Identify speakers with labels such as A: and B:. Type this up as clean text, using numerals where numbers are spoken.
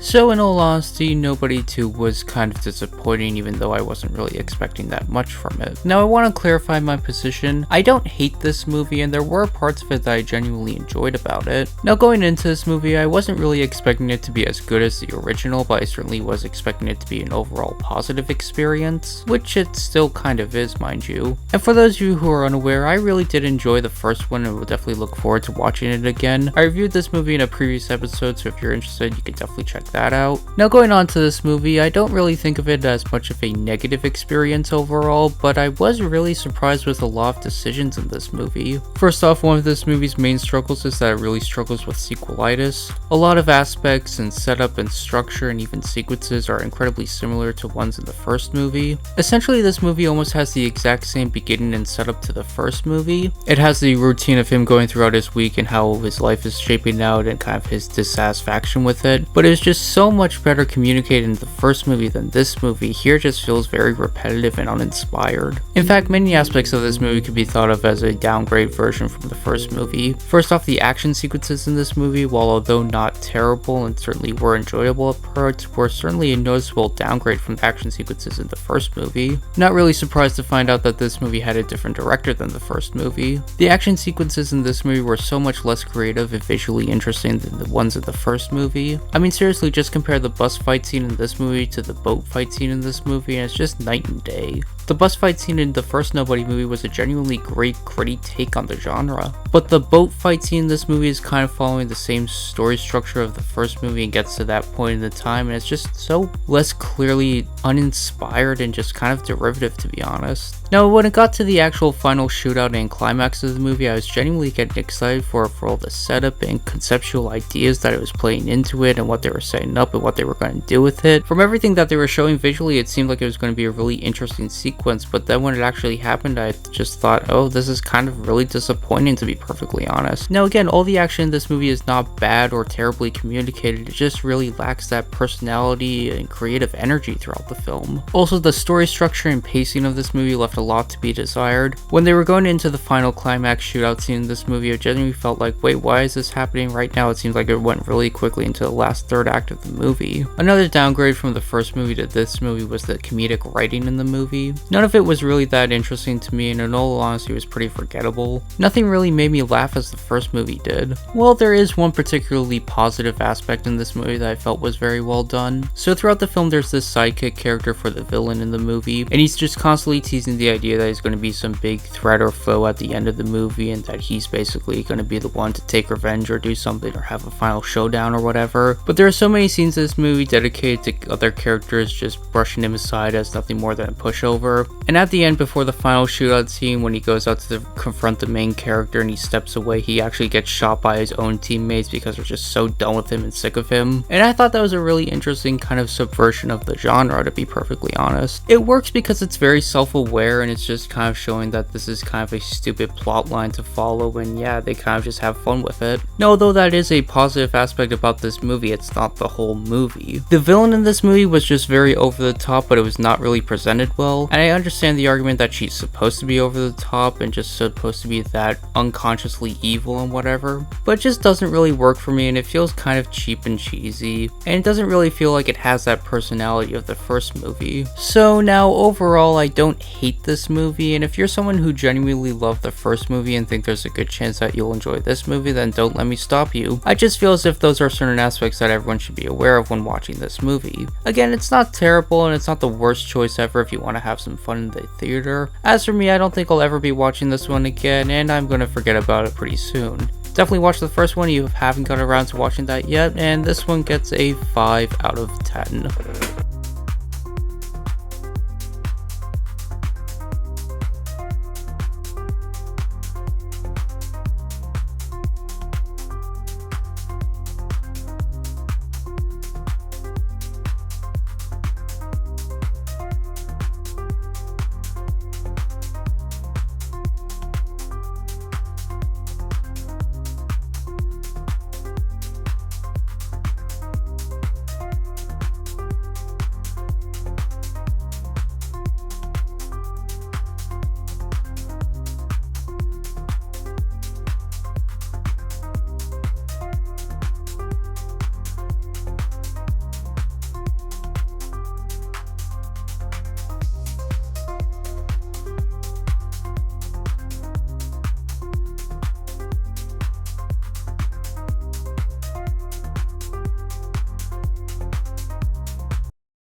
A: So in all honesty, Nobody 2 was kind of disappointing, even though I wasn't really expecting that much from it. Now I want to clarify my position. I don't hate this movie, and there were parts of it that I genuinely enjoyed about it. Now going into this movie, I wasn't really expecting it to be as good as the original, but I certainly was expecting it to be an overall positive experience, which it still kind of is, mind you. And for those of you who are unaware, I really did enjoy the first one and will definitely look forward to watching it again. I reviewed this movie in a previous episode, so if you're interested, you can definitely check that out. Now going on to this movie, I don't really think of it as much of a negative experience overall, but I was really surprised with a lot of decisions in this movie. First off, one of this movie's main struggles is that it really struggles with sequelitis. A lot of aspects and setup and structure and even sequences are incredibly similar to ones in the first movie. Essentially, this movie almost has the exact same beginning and setup to the first movie. It has the routine of him going throughout his week and how his life is shaping out and kind of his dissatisfaction with it, but it's just so much better communicated in the first movie than this movie. Here just feels very repetitive and uninspired. In fact, many aspects of this movie could be thought of as a downgrade version from the first movie. First off, the action sequences in this movie, while although not terrible and certainly were enjoyable at parts, were certainly a noticeable downgrade from the action sequences in the first movie. Not really surprised to find out that this movie had a different director than the first movie. The action sequences in this movie were so much less creative and visually interesting than the ones in the first movie. I mean, seriously, just compare the bus fight scene in this movie to the boat fight scene in this movie, and it's just night and day. The bus fight scene in the first Nobody movie was a genuinely great, gritty take on the genre, but the boat fight scene in this movie is kind of following the same story structure of the first movie and gets to that point in the time, and it's just so less clearly uninspired and just kind of derivative, to be honest. Now, when it got to the actual final shootout and climax of the movie, I was genuinely getting excited for all the setup and conceptual ideas that it was playing into it and what they were setting up and what they were going to do with it. From everything that they were showing visually, it seemed like it was going to be a really interesting sequence, but then when it actually happened, I just thought, oh, this is kind of really disappointing, to be perfectly honest. Now again, all the action in this movie is not bad or terribly communicated, it just really lacks that personality and creative energy throughout the film. Also, the story structure and pacing of this movie left a lot to be desired. When they were going into the final climax shootout scene in this movie, I genuinely felt like, wait, why is this happening right now? It seems like it went really quickly into the last third act of the movie. Another downgrade from the first movie to this movie was the comedic writing in the movie. None of it was really that interesting to me, and in all honesty, it was pretty forgettable. Nothing really made me laugh as the first movie did. Well, there is one particularly positive aspect in this movie that I felt was very well done. So throughout the film, there's this sidekick character for the villain in the movie, and he's just constantly teasing the idea that he's going to be some big threat or foe at the end of the movie, and that he's basically going to be the one to take revenge or do something or have a final showdown or whatever. But there are so many scenes in this movie dedicated to other characters just brushing him aside as nothing more than a pushover. And at the end, before the final shootout scene, when he goes out to confront the main character and he steps away, he actually gets shot by his own teammates because they're just so done with him and sick of him. And I thought that was a really interesting kind of subversion of the genre, to be perfectly honest. It works because it's very self-aware and it's just kind of showing that this is kind of a stupid plot line to follow, and yeah, they kind of just have fun with it. Now, although that is a positive aspect about this movie, it's not the whole movie. The villain in this movie was just very over the top, but it was not really presented well, and I understand the argument that she's supposed to be over the top and just supposed to be that unconsciously evil and whatever, but it just doesn't really work for me, and it feels kind of cheap and cheesy, and it doesn't really feel like it has that personality of the first movie. So now, overall, I don't hate this movie, and if you're someone who genuinely loved the first movie and think there's a good chance that you'll enjoy this movie, then don't let me stop you. I just feel as if those are certain aspects that everyone should be aware of when watching this movie. Again, it's not terrible and it's not the worst choice ever if you want to have some fun in the theater. As for me, I don't think I'll ever be watching this one again, and I'm gonna forget about it pretty soon. Definitely watch the first one if you haven't got around to watching that yet, and this one gets a 5 out of 10.